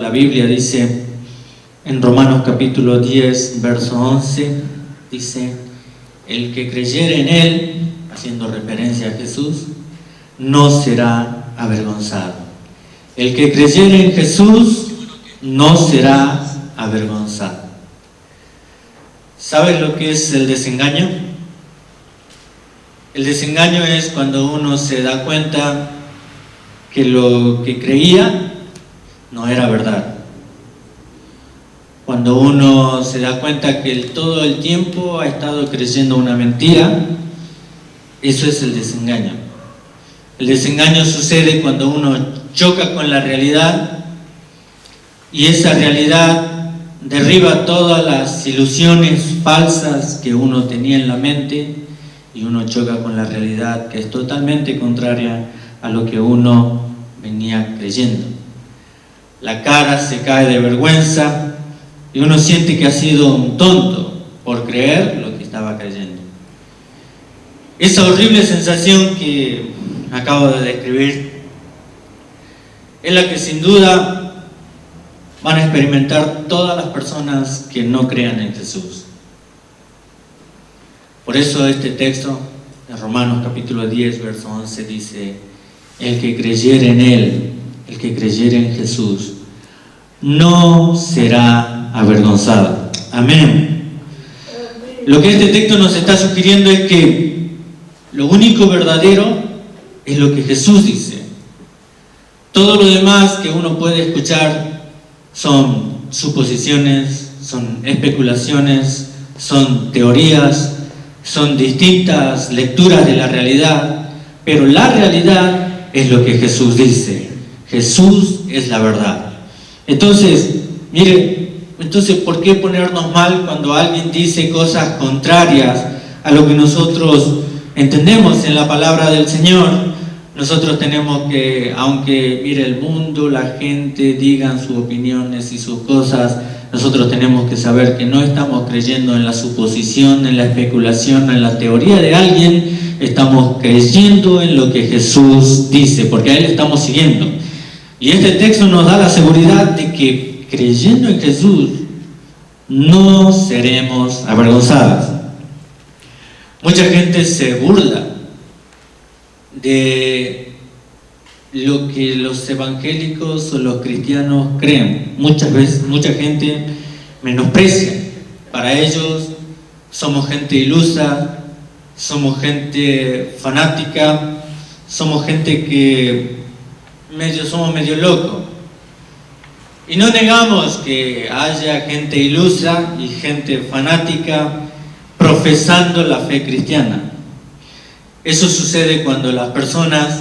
La Biblia dice en Romanos capítulo 10, verso 11, dice: el que creyere en Él, haciendo referencia a Jesús, no será avergonzado. El que creyere en Jesús no será avergonzado. ¿Sabes lo que es el desengaño? El desengaño es cuando uno se da cuenta que lo que creía no era verdad. Cuando uno se da cuenta que todo el tiempo ha estado creyendo una mentira, eso es el desengaño. El desengaño sucede cuando uno choca con la realidad y esa realidad derriba todas las ilusiones falsas que uno tenía en la mente y uno choca con la realidad que es totalmente contraria a lo que uno venía creyendo. La cara se cae de vergüenza y uno siente que ha sido un tonto por creer lo que estaba creyendo. Esa horrible sensación que acabo de describir es la que sin duda van a experimentar todas las personas que no crean en Jesús. Por eso este texto de Romanos capítulo 10, verso 11 dice: el que creyere en Él, el que creyere en Jesús, no será avergonzado. Amén. Lo que este texto nos está sugiriendo es que lo único verdadero es lo que Jesús dice. Todo lo demás que uno puede escuchar son suposiciones, son especulaciones, son teorías, son distintas lecturas de la realidad, pero la realidad es lo que Jesús dice. Jesús es la verdad. Entonces, mire, ¿por qué ponernos mal cuando alguien dice cosas contrarias a lo que nosotros entendemos en la palabra del Señor? Nosotros tenemos que, aunque mire el mundo, la gente digan sus opiniones y sus cosas, nosotros tenemos que saber que no estamos creyendo en la suposición, en la especulación, en la teoría de alguien, estamos creyendo en lo que Jesús dice, porque a Él estamos siguiendo. Y este texto nos da la seguridad de que creyendo en Jesús no seremos avergonzados. Mucha gente se burla de lo que los evangélicos o los cristianos creen. Muchas veces, mucha gente menosprecia. Para ellos somos gente ilusa, somos gente fanática, somos gente que somos medio locos. Y no negamos que haya gente ilusa y gente fanática profesando la fe cristiana. Eso sucede cuando las personas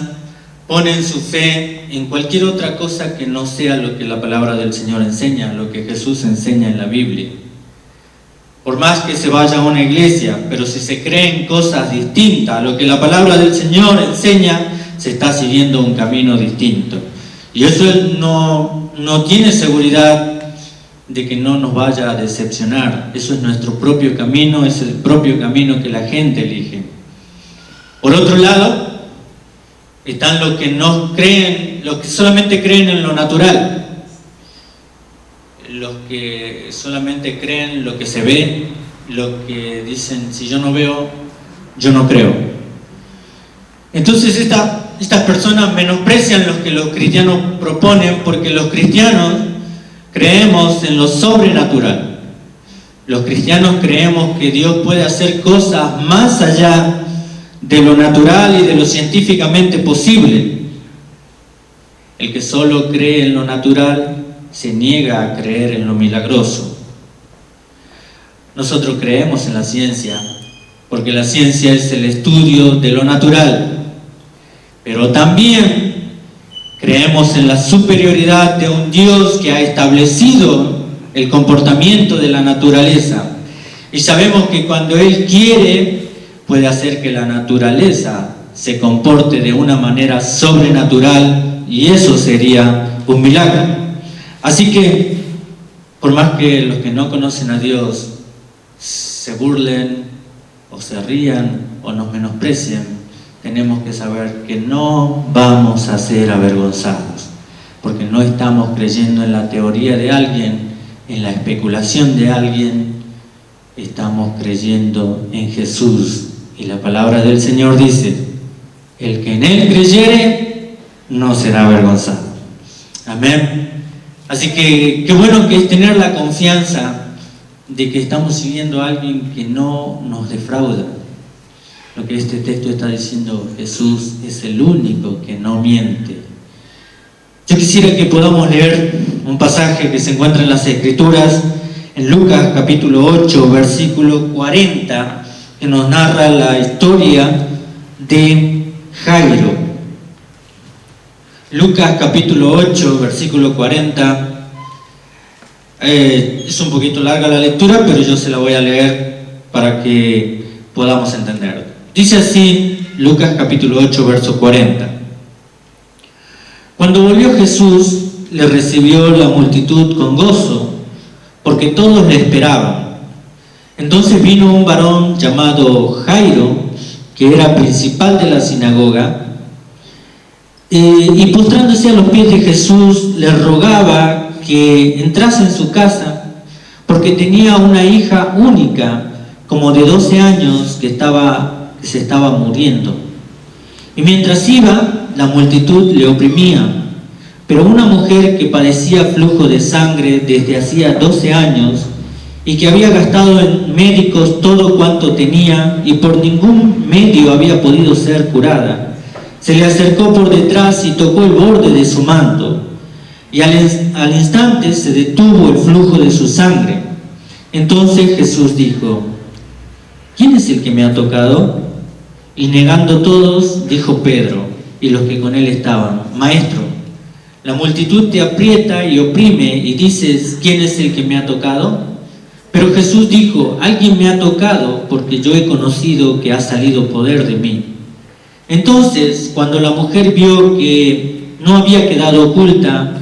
ponen su fe en cualquier otra cosa que no sea lo que la palabra del Señor enseña, lo que Jesús enseña en la Biblia. Por más que se vaya a una iglesia, pero si se creen cosas distintas a lo que la palabra del Señor enseña, se está siguiendo un camino distinto. Y eso no tiene seguridad de que no nos vaya a decepcionar. Eso es nuestro propio camino, es el propio camino que la gente elige. Por otro lado, están los que no creen, los que solamente creen en lo natural, los que solamente creen lo que se ve, los que dicen: si yo no veo, yo no creo. Entonces estas personas menosprecian lo que los cristianos proponen, porque los cristianos creemos en lo sobrenatural. Los cristianos creemos que Dios puede hacer cosas más allá de lo natural y de lo científicamente posible. El que solo cree en lo natural se niega a creer en lo milagroso. Nosotros creemos en la ciencia, porque la ciencia es el estudio de lo natural. Pero también creemos en la superioridad de un Dios que ha establecido el comportamiento de la naturaleza. Y sabemos que cuando Él quiere, puede hacer que la naturaleza se comporte de una manera sobrenatural, y eso sería un milagro. Así que, por más que los que no conocen a Dios se burlen o se rían o nos menosprecien, tenemos que saber que no vamos a ser avergonzados. porque no estamos creyendo en la teoría de alguien, en la especulación de alguien, estamos creyendo en Jesús. Y la palabra del Señor dice: el que en Él creyere no será avergonzado. Amén. Así que qué bueno que es tener la confianza de que estamos siguiendo a alguien que no nos defrauda. Lo que este texto está diciendo: Jesús es el único que no miente. Yo quisiera que podamos leer un pasaje que se encuentra en las Escrituras, en Lucas capítulo 8, versículo 40, que nos narra la historia de Jairo. Lucas capítulo 8, versículo 40. Es un poquito larga la lectura, pero yo se la voy a leer para que podamos entender. Dice así Lucas capítulo 8, verso 40. Cuando volvió Jesús, le recibió la multitud con gozo, porque todos le esperaban. Entonces vino un varón llamado Jairo, que era principal de la sinagoga, y postrándose a los pies de Jesús, le rogaba que entrase en su casa, porque tenía una hija única, como de 12 años, que se estaba muriendo. Y mientras iba, la multitud le oprimía. Pero una mujer que padecía flujo de sangre desde hacía 12 años, y que había gastado en médicos todo cuanto tenía, y por ningún medio había podido ser curada, se le acercó por detrás y tocó el borde de su manto, y al instante se detuvo el flujo de su sangre. Entonces Jesús dijo: ¿quién es el que me ha tocado? Y negando todos, dijo Pedro y los que con él estaban: Maestro, la multitud te aprieta y oprime, y dices: ¿quién es el que me ha tocado? Pero Jesús dijo: alguien me ha tocado, porque yo he conocido que ha salido poder de mí. Entonces, cuando la mujer vio que no había quedado oculta,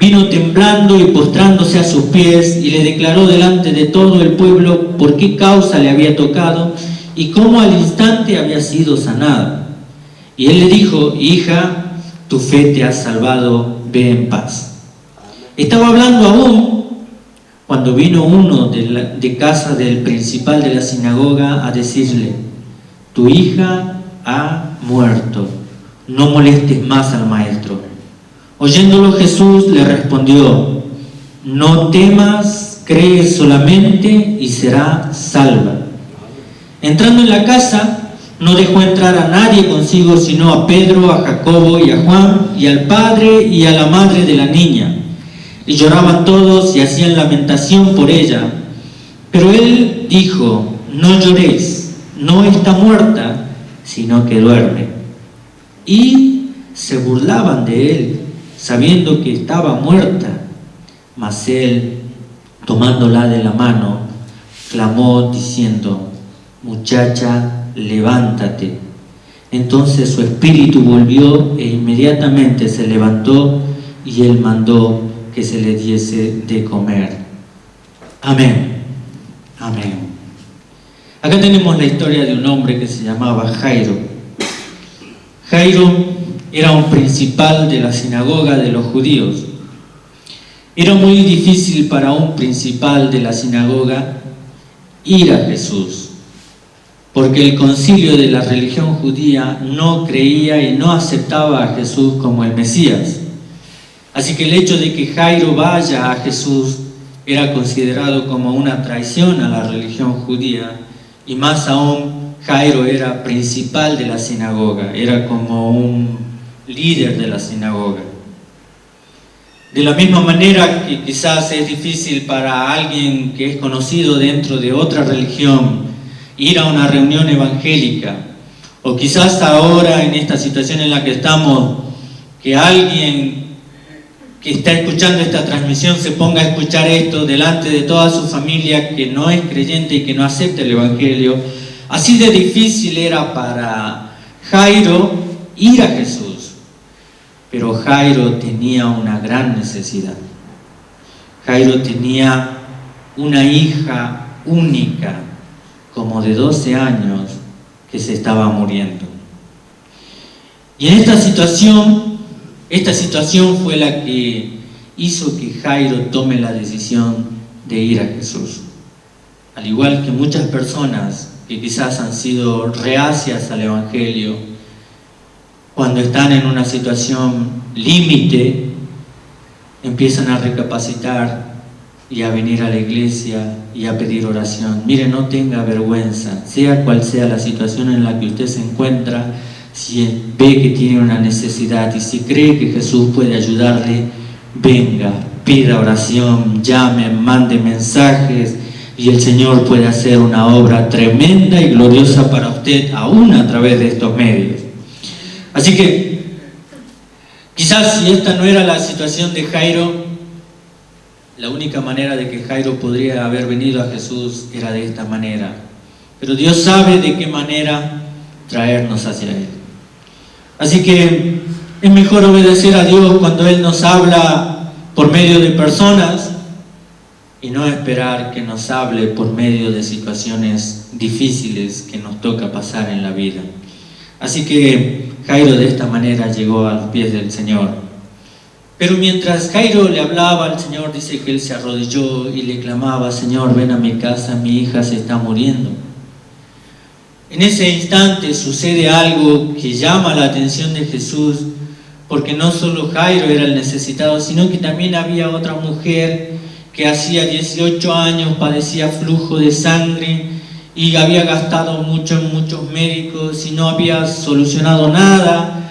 vino temblando y postrándose a sus pies, y le declaró delante de todo el pueblo por qué causa le había tocado y cómo al instante había sido sanada. Y él le dijo: hija, tu fe te ha salvado, ve en paz. Estaba hablando aún cuando vino uno de casa del principal de la sinagoga a decirle: tu hija ha muerto, no molestes más al maestro. Oyéndolo Jesús le respondió: no temas, cree solamente y será salva. Entrando en la casa, no dejó entrar a nadie consigo, sino a Pedro, a Jacobo y a Juan, y al padre y a la madre de la niña. Y lloraban todos y hacían lamentación por ella. Pero él dijo: no lloréis, no está muerta, sino que duerme. Y se burlaban de él, sabiendo que estaba muerta. Mas él, tomándola de la mano, clamó diciendo: muchacha, levántate. Entonces su espíritu volvió, e inmediatamente se levantó, y él mandó que se le diese de comer. Amén. Amén. Acá tenemos la historia de un hombre que se llamaba Jairo. Jairo era un principal de la sinagoga de los judíos. Era muy difícil para un principal de la sinagoga ir a Jesús, porque el concilio de la religión judía no creía y no aceptaba a Jesús como el Mesías. Así que el hecho de que Jairo vaya a Jesús era considerado como una traición a la religión judía, y más aún Jairo era principal de la sinagoga, era como un líder de la sinagoga. De la misma manera que quizás es difícil para alguien que es conocido dentro de otra religión ir a una reunión evangélica, o quizás ahora en esta situación en la que estamos, que alguien que está escuchando esta transmisión se ponga a escuchar esto delante de toda su familia que no es creyente y que no acepta el evangelio. Así de difícil era para Jairo ir a Jesús. Pero Jairo tenía una gran necesidad. Jairo tenía una hija única, como de 12 años, que se estaba muriendo. Y en esta situación, Esta situación fue la que hizo que Jairo tome la decisión de ir a Jesús. Al igual que muchas personas que quizás han sido reacias al Evangelio, cuando están en una situación límite, empiezan a recapacitar y a venir a la iglesia y a pedir oración. Mire, no tenga vergüenza, sea cual sea la situación en la que usted se encuentra. Si ve que tiene una necesidad y si cree que Jesús puede ayudarle, venga, pida oración, llame, mande mensajes, y el Señor puede hacer una obra tremenda y gloriosa para usted, aún a través de estos medios. Así que, quizás si esta no era la situación de Jairo, la única manera de que Jairo podría haber venido a Jesús era de esta manera. Pero Dios sabe de qué manera traernos hacia Él. Así que es mejor obedecer a Dios cuando Él nos habla por medio de personas y no esperar que nos hable por medio de situaciones difíciles que nos toca pasar en la vida. Así que Jairo de esta manera llegó a los pies del Señor. Pero mientras Jairo le hablaba al Señor, dice que él se arrodilló y le clamaba: Señor, ven a mi casa, mi hija se está muriendo. En ese instante sucede algo que llama la atención de Jesús, porque no solo Jairo era el necesitado, sino que también había otra mujer que hacía 18 años padecía flujo de sangre y había gastado mucho en muchos médicos y no había solucionado nada.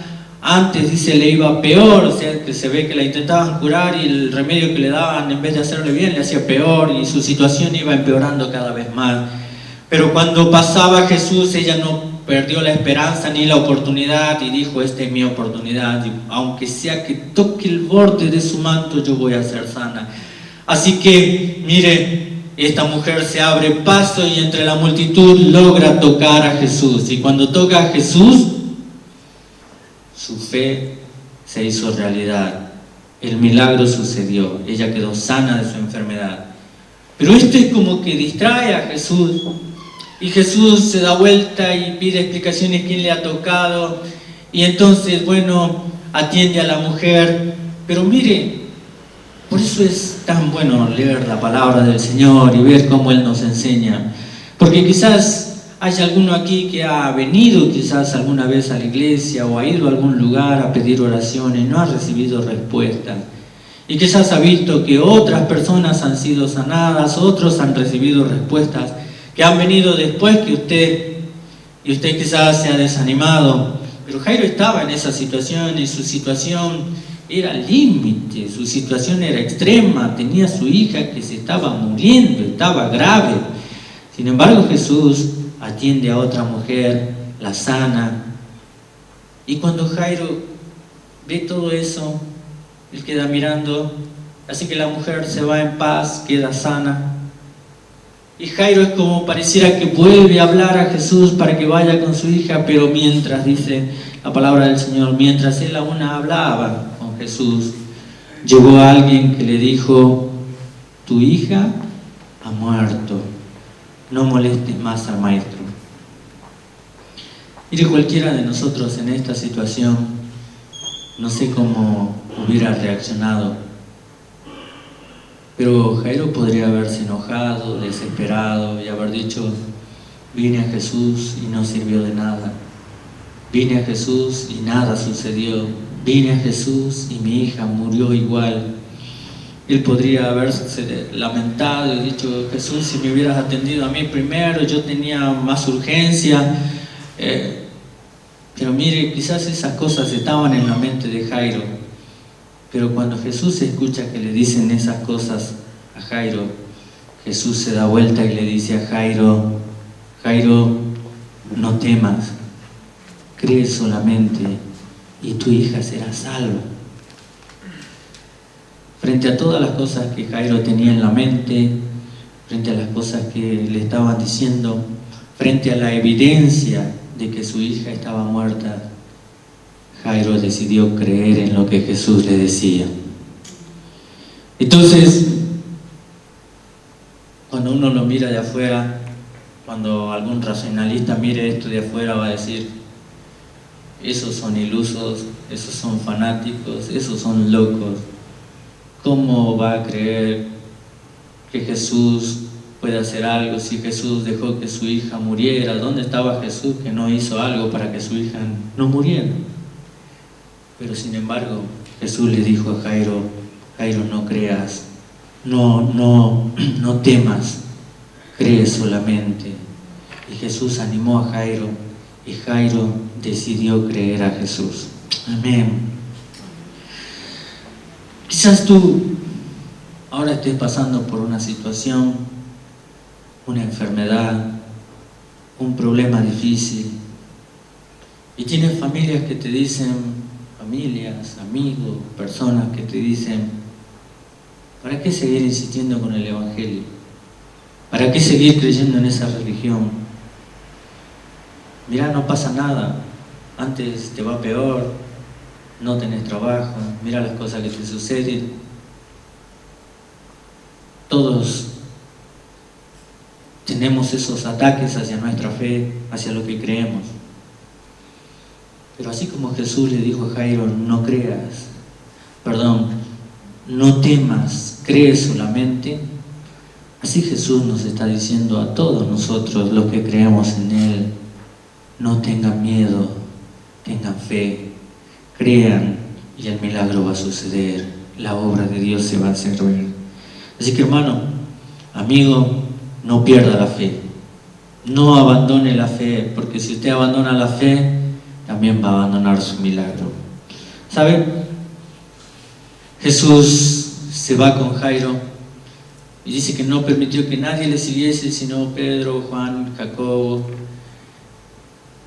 Antes, dice, le iba peor, o sea, que se ve que la intentaban curar y el remedio que le daban, en vez de hacerle bien, le hacía peor y su situación iba empeorando cada vez más. Pero cuando pasaba Jesús, ella no perdió la esperanza ni la oportunidad y dijo: esta es mi oportunidad, y aunque sea que toque el borde de su manto, yo voy a ser sana. Así que, mire, esta mujer se abre paso y entre la multitud logra tocar a Jesús. Y cuando toca a Jesús, su fe se hizo realidad. El milagro sucedió. Ella quedó sana de su enfermedad. Pero esto es como que distrae a Jesús. Y Jesús se da vuelta y pide explicaciones quién le ha tocado. Y entonces, bueno, atiende a la mujer. Pero mire, por eso es tan bueno leer la palabra del Señor y ver cómo Él nos enseña. Porque quizás hay alguno aquí que ha venido quizás alguna vez a la iglesia o ha ido a algún lugar a pedir oración y no ha recibido respuesta. Y quizás ha visto que otras personas han sido sanadas, otros han recibido respuestas que han venido después que usted, y usted quizás se ha desanimado. Pero Jairo estaba en esa situación y su situación era límite, su situación era extrema, tenía a su hija que se estaba muriendo, estaba grave. Sin embargo, Jesús atiende a otra mujer, la sana. Y cuando Jairo ve todo eso, él queda mirando, así que la mujer se va en paz, queda sana. Y Jairo es como pareciera que vuelve a hablar a Jesús para que vaya con su hija, pero mientras, dice la palabra del Señor, mientras él aún hablaba con Jesús, llegó alguien que le dijo: tu hija ha muerto, no molestes más al maestro. Mire, cualquiera de nosotros en esta situación, no sé cómo hubiera reaccionado, pero Jairo podría haberse enojado, desesperado y haber dicho: vine a Jesús y no sirvió de nada. Vine a Jesús y nada sucedió. Vine a Jesús y mi hija murió igual. Él podría haberse lamentado y dicho: Jesús, si me hubieras atendido a mí primero, yo tenía más urgencia. Pero mire, quizás esas cosas estaban en la mente de Jairo. Pero cuando Jesús escucha que le dicen esas cosas a Jairo, Jesús se da vuelta y le dice a Jairo: Jairo, no temas, cree solamente y tu hija será salva. Frente a todas las cosas que Jairo tenía en la mente, frente a las cosas que le estaban diciendo, frente a la evidencia de que su hija estaba muerta, Jairo decidió creer en lo que Jesús le decía. Entonces, cuando uno lo mira de afuera, cuando algún racionalista mire esto de afuera, va a decir: esos son ilusos, esos son fanáticos, esos son locos. ¿Cómo va a creer que Jesús puede hacer algo si Jesús dejó que su hija muriera? ¿Dónde estaba Jesús que no hizo algo para que su hija no muriera? Pero sin embargo, Jesús le dijo a Jairo: Jairo, no creas, no temas, cree solamente. Y Jesús animó a Jairo, y Jairo decidió creer a Jesús. Amén. Quizás tú ahora estés pasando por una situación, una enfermedad, un problema difícil, y tienes familias que te dicen, familias, amigos, personas que te dicen: ¿para qué seguir insistiendo con el Evangelio? ¿Para qué seguir creyendo en esa religión? Mirá, no pasa nada, antes te va peor, no tenés trabajo, mira las cosas que te suceden. Todos tenemos esos ataques hacia nuestra fe, hacia lo que creemos. Pero así como Jesús le dijo a Jairo: no temas, cree solamente. Así Jesús nos está diciendo a todos nosotros, los que creemos en Él: no tengan miedo, tengan fe, crean y el milagro va a suceder, la obra de Dios se va a hacer ver. Así que, hermano, amigo, no pierda la fe, no abandone la fe, porque si usted abandona la fe, también va a abandonar su milagro. ¿Sabe? Jesús se va con Jairo y dice que no permitió que nadie le siguiese, sino Pedro, Juan, Jacobo.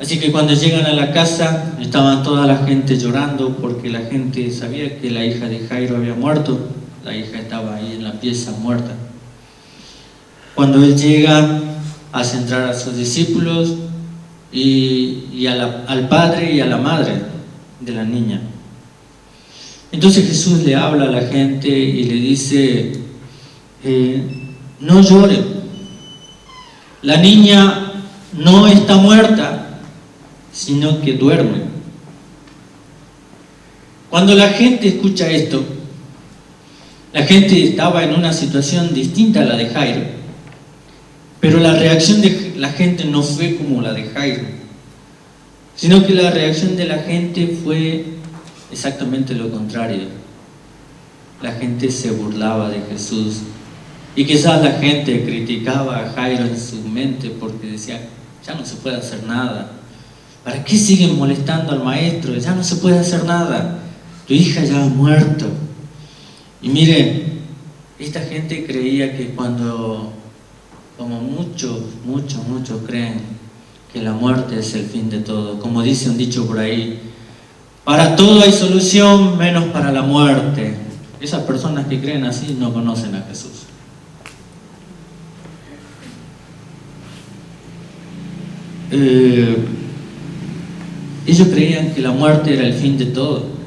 Así que cuando llegan a la casa, estaban toda la gente llorando, porque la gente sabía que la hija de Jairo había muerto. La hija estaba ahí en la pieza muerta. Cuando él llega, hace entrar a sus discípulos y al padre y a la madre de la niña. Entonces Jesús le habla a la gente y le dice: no lloren, la niña no está muerta, sino que duerme. Cuando la gente escucha esto, la gente estaba en una situación distinta a la de Jairo, pero la reacción de la gente no fue como la de Jairo, sino que la reacción de la gente fue exactamente lo contrario. La gente se burlaba de Jesús, y quizás la gente criticaba a Jairo en su mente porque decía: ya no se puede hacer nada, ¿para qué siguen molestando al maestro? Ya no se puede hacer nada, tu hija ya ha muerto. Y mire, esta gente creía que como muchos creen que la muerte es el fin de todo, como dice un dicho por ahí: para todo hay solución menos para la muerte. Esas personas que creen así no conocen a Jesús. Ellos creían que la muerte era el fin de todo.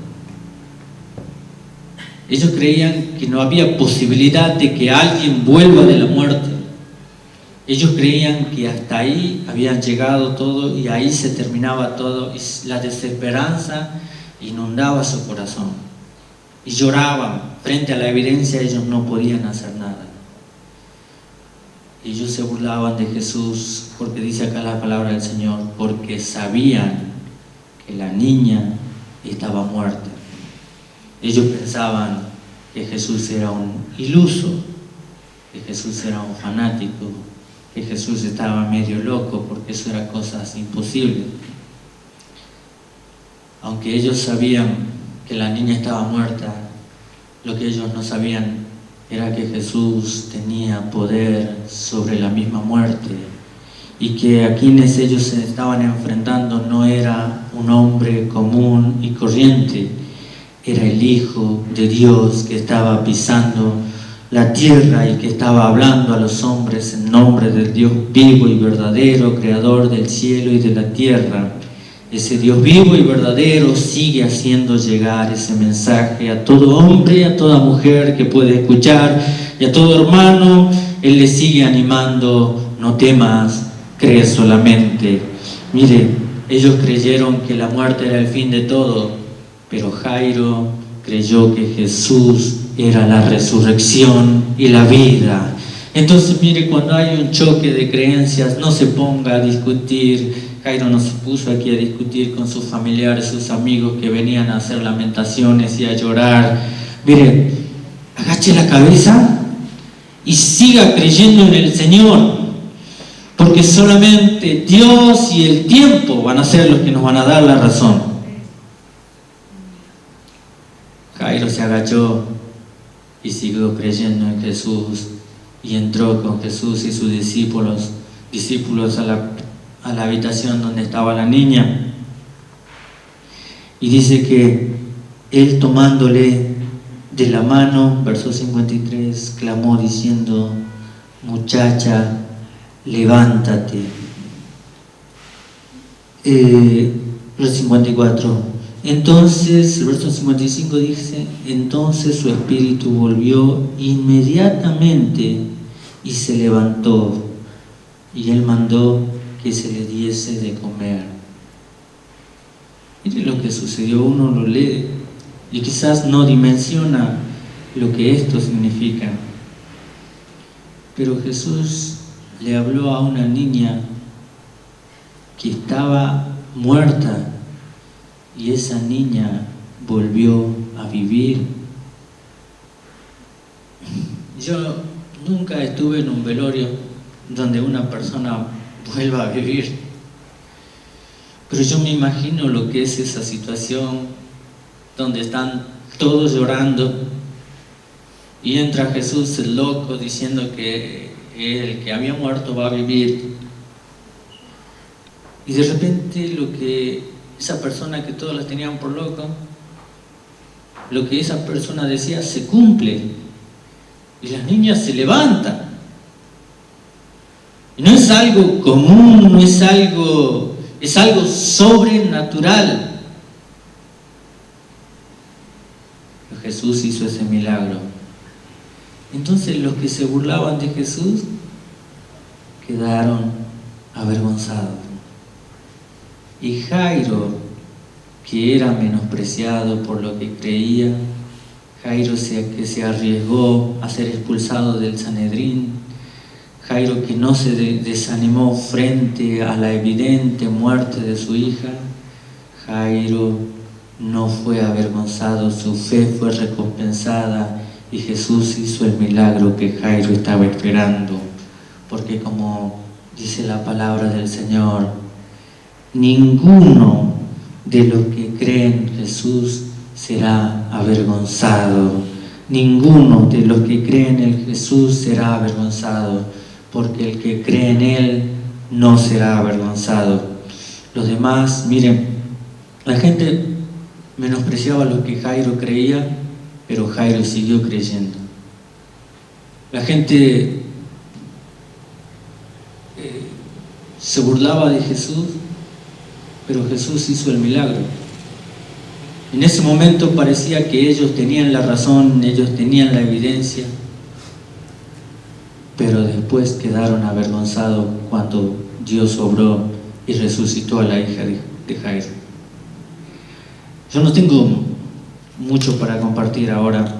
Ellos creían que no había posibilidad de que alguien vuelva de la muerte. Ellos creían que hasta ahí habían llegado todo y ahí se terminaba todo, y la desesperanza inundaba su corazón. Y lloraban frente a la evidencia. Ellos no podían hacer nada. Ellos se burlaban de Jesús, porque dice acá la palabra del Señor, porque sabían que la niña estaba muerta. Ellos pensaban que Jesús era un iluso, que Jesús era un fanático, que Jesús estaba medio loco, porque eso eran cosas imposibles. Aunque ellos sabían que la niña estaba muerta, lo que ellos no sabían era que Jesús tenía poder sobre la misma muerte, y que a quienes ellos se estaban enfrentando no era un hombre común y corriente, era el Hijo de Dios que estaba pisando la tierra y que estaba hablando a los hombres en nombre del Dios vivo y verdadero, creador del cielo y de la tierra. Ese Dios vivo y verdadero sigue haciendo llegar ese mensaje a todo hombre, a toda mujer que puede escuchar, y a todo hermano. Él le sigue animando: no temas, cree solamente. Mire, Ellos creyeron que la muerte era el fin de todo, pero Jairo creyó que Jesús era la resurrección y la vida. Entonces, mire, cuando hay un choque de creencias, no se ponga a discutir. Jairo no se puso aquí a discutir con sus familiares, sus amigos que venían a hacer lamentaciones y a llorar. Mire, agache la cabeza y siga creyendo en el Señor, porque solamente Dios y el tiempo van a ser los que nos van a dar la razón. Jairo se agachó y siguió creyendo en Jesús y entró con Jesús y sus discípulos a la habitación donde estaba la niña. Y dice que él, tomándole de la mano, verso 53, clamó diciendo: muchacha, levántate. Verso 54. Entonces, el verso 55 dice: entonces su espíritu volvió inmediatamente y se levantó, y él mandó que se le diese de comer. Mire lo que sucedió, uno lo lee y quizás no dimensiona lo que esto significa. Pero Jesús le habló a una niña que estaba muerta, y esa niña volvió a vivir. Yo nunca estuve en un velorio donde una persona vuelva a vivir, pero yo me imagino lo que es esa situación donde están todos llorando y entra Jesús el loco diciendo que el que había muerto va a vivir, y de repente lo que esa persona que todos la tenían por loco, lo que esa persona decía se cumple y las niñas se levantan. Y no es algo común, no es algo, es algo sobrenatural. Pero Jesús hizo ese milagro. Entonces los que se burlaban de Jesús quedaron avergonzados. Y Jairo, que era menospreciado por lo que creía, Jairo que se arriesgó a ser expulsado del Sanedrín, Jairo que no se desanimó frente a la evidente muerte de su hija, Jairo no fue avergonzado, su fe fue recompensada y Jesús hizo el milagro que Jairo estaba esperando, porque como dice la palabra del Señor, ninguno de los que creen en Jesús será avergonzado. Ninguno de los que creen en Jesús será avergonzado, porque el que cree en Él no será avergonzado. Los demás, miren, la gente menospreciaba lo que Jairo creía, pero Jairo siguió creyendo. La gente se burlaba de Jesús, pero Jesús hizo el milagro. En ese momento parecía que ellos tenían la razón, ellos tenían la evidencia, pero después quedaron avergonzados cuando Dios obró y resucitó a la hija de Jairo. Yo no tengo mucho para compartir ahora,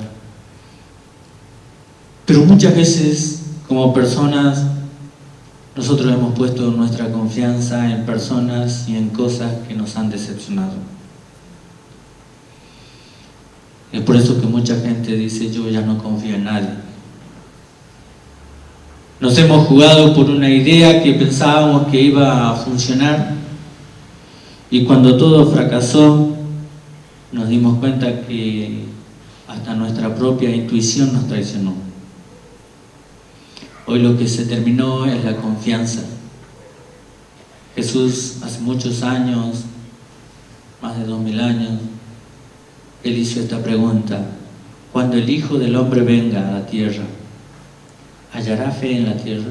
pero muchas veces como personas nosotros hemos puesto nuestra confianza en personas y en cosas que nos han decepcionado. Es por eso que mucha gente dice: yo ya no confío en nadie. Nos hemos jugado por una idea que pensábamos que iba a funcionar, y cuando todo fracasó nos dimos cuenta que hasta nuestra propia intuición nos traicionó. Hoy lo que se terminó es la confianza. Jesús hace muchos años, más de 2000 años, Él hizo esta pregunta: cuando el Hijo del Hombre venga a la tierra, ¿hallará fe en la tierra?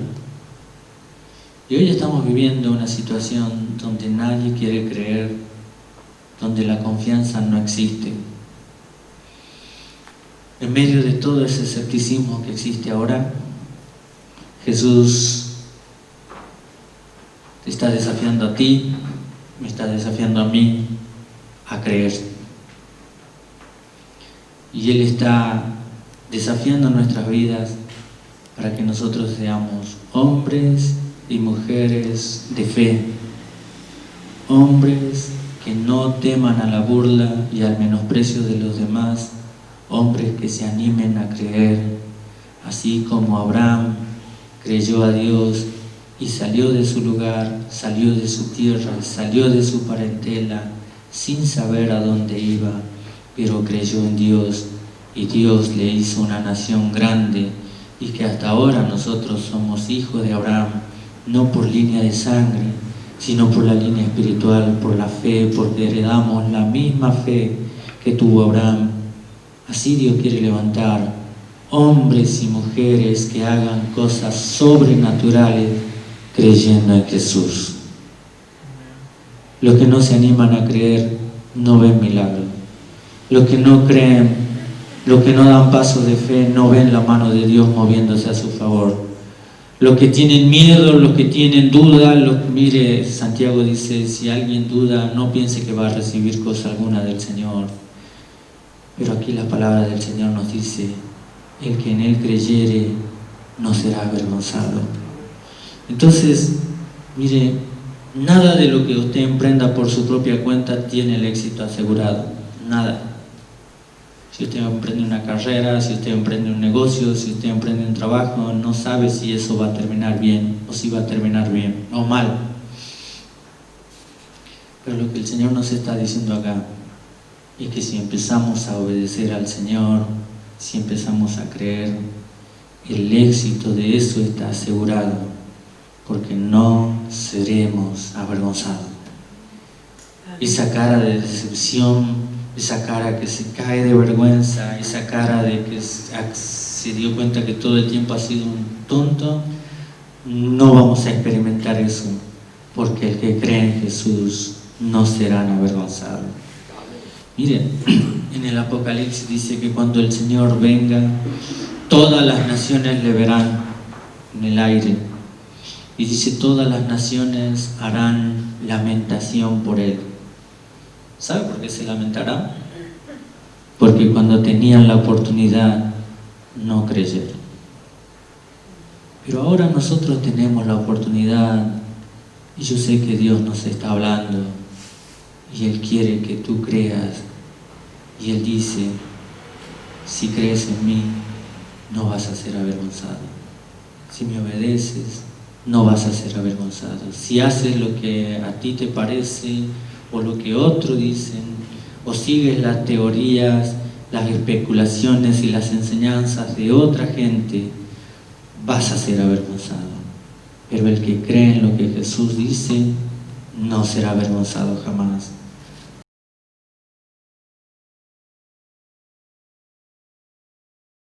Y hoy estamos viviendo una situación donde nadie quiere creer, donde la confianza no existe. En medio de todo ese escepticismo que existe ahora, Jesús te está desafiando a ti me está desafiando a mí a creer. Y Él está desafiando nuestras vidas para que nosotros seamos hombres y mujeres de fe, hombres que no teman a la burla y al menosprecio de los demás, hombres que se animen a creer, así como Abraham creyó a Dios y salió de su lugar, salió de su tierra, salió de su parentela, sin saber a dónde iba, pero creyó en Dios y Dios le hizo una nación grande, y que hasta ahora nosotros somos hijos de Abraham, no por línea de sangre, sino por la línea espiritual, por la fe, porque heredamos la misma fe que tuvo Abraham. Así Dios quiere levantar hombres y mujeres que hagan cosas sobrenaturales creyendo en Jesús. Los que no se animan a creer no ven milagros. Los que no creen, los que no dan pasos de fe, no ven la mano de Dios moviéndose a su favor. Los que tienen miedo, los que tienen duda, mire, Santiago dice, si alguien duda, no piense que va a recibir cosa alguna del Señor. Pero aquí la palabra del Señor nos dice, el que en Él creyere no será avergonzado. Entonces, mire, nada de lo que usted emprenda por su propia cuenta tiene el éxito asegurado, nada. Si usted emprende una carrera, si usted emprende un negocio, si usted emprende un trabajo, no sabe si eso va a terminar bien o si va a terminar bien o mal. Pero lo que el Señor nos está diciendo acá es que si empezamos a obedecer al Señor, si empezamos a creer, el éxito de eso está asegurado, porque no seremos avergonzados. Esa cara de decepción, esa cara que se cae de vergüenza, esa cara de que se dio cuenta que todo el tiempo ha sido un tonto, no vamos a experimentar eso, porque el que cree en Jesús no serán avergonzados. Miren, en el Apocalipsis dice que cuando el Señor venga, todas las naciones le verán en el aire. Y dice, todas las naciones harán lamentación por Él. ¿Sabe por qué se lamentarán? Porque cuando tenían la oportunidad, no creyeron. Pero ahora nosotros tenemos la oportunidad, y yo sé que Dios nos está hablando, y Él quiere que tú creas, y Él dice, si crees en mí, no vas a ser avergonzado. Si me obedeces, no vas a ser avergonzado. Si haces lo que a ti te parece, o lo que otros dicen, o sigues las teorías, las especulaciones y las enseñanzas de otra gente, vas a ser avergonzado. Pero el que cree en lo que Jesús dice, no será avergonzado jamás.